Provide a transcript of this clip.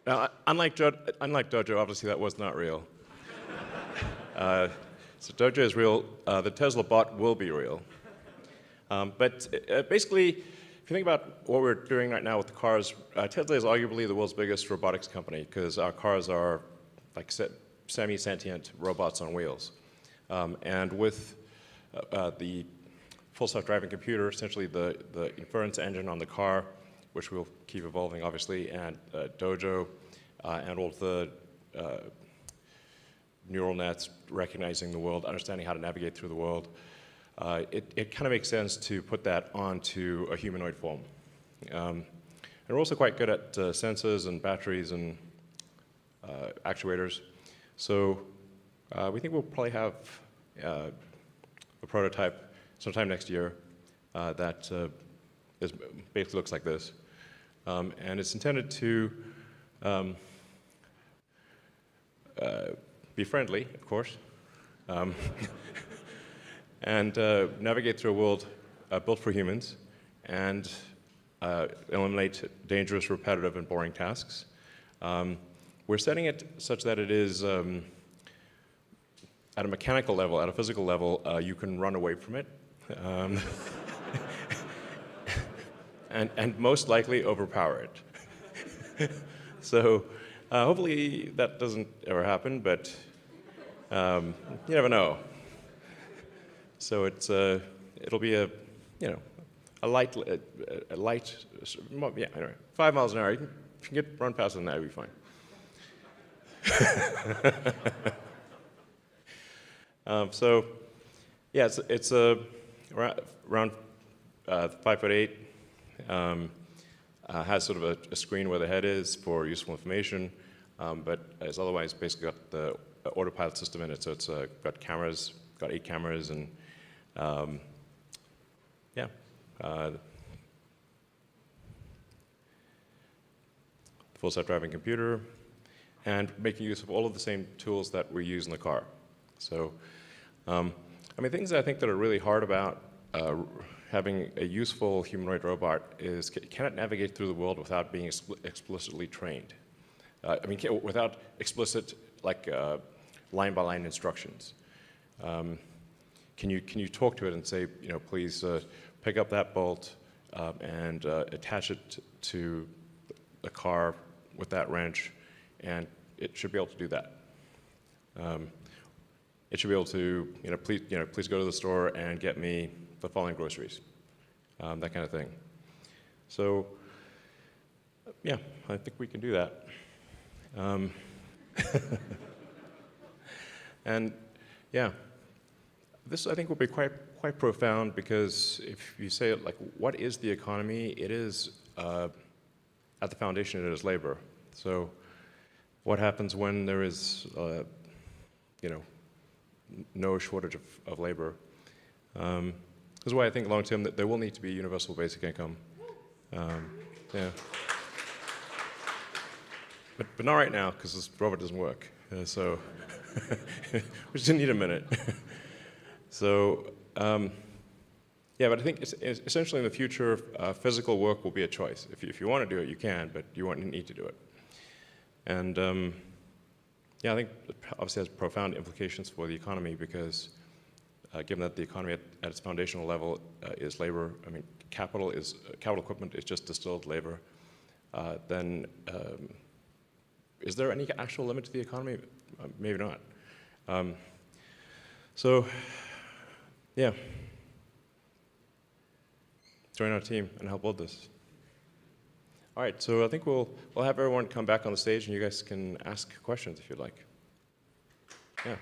Now, unlike Dojo, obviously that was not real. So Dojo is real. The Tesla bot will be real. But basically, if you think about what we're doing right now with the cars, Tesla is arguably the world's biggest robotics company because our cars are like semi-sentient robots on wheels. And with the full self-driving computer, essentially the inference engine on the car, which will keep evolving, obviously, and Dojo, and all of the neural nets recognizing the world, understanding how to navigate through the world, it kind of makes sense to put that onto a humanoid form. And we're also quite good at sensors and batteries and actuators. So we think we'll probably have a prototype sometime next year that basically looks like this. And it's intended to be friendly, of course, and navigate through a world built for humans and eliminate dangerous, repetitive, and boring tasks. We're setting it such that it is, at a mechanical level, at a physical level, you can run away from it. And most likely overpower it. So hopefully that doesn't ever happen, but you never know. So it'll be a light, yeah, anyway, 5 miles an hour. If you can run faster than that, you'll be fine. So yeah, it's around 5'8". Has sort of a screen where the head is for useful information, but it's otherwise basically got the autopilot system in it. So it's got cameras, got 8 cameras, and yeah. Full self-driving computer, and making use of all of the same tools that we use in the car. So, I mean, things that I think that are really hard about having a useful humanoid robot is, can it navigate through the world without being explicitly trained? I mean, without explicit, like, line-by-line instructions. Can you talk to it and say, please pick up that bolt and attach it to the car with that wrench, and it should be able to do that. It should be able to, please go to the store and get me the following groceries, that kind of thing. So, yeah, I think we can do that. And yeah, this I think will be quite profound, because if you say it like, what is the economy? It is, at the foundation, it is labor. So what happens when there is, no shortage of labor? This is why I think long term that there will need to be universal basic income. Yeah. But not right now, because this robot doesn't work. So we just need a minute. So yeah, but I think essentially in the future, physical work will be a choice. If you want to do it, you can, but you won't need to do it. And yeah, I think it obviously has profound implications for the economy, because given that the economy at its foundational level is labor, I mean, capital equipment is just distilled labor, then is there any actual limit to the economy? Maybe not. So, yeah. Join our team and help build this. All right, so I think we'll have everyone come back on the stage, and you guys can ask questions if you'd like. Yeah.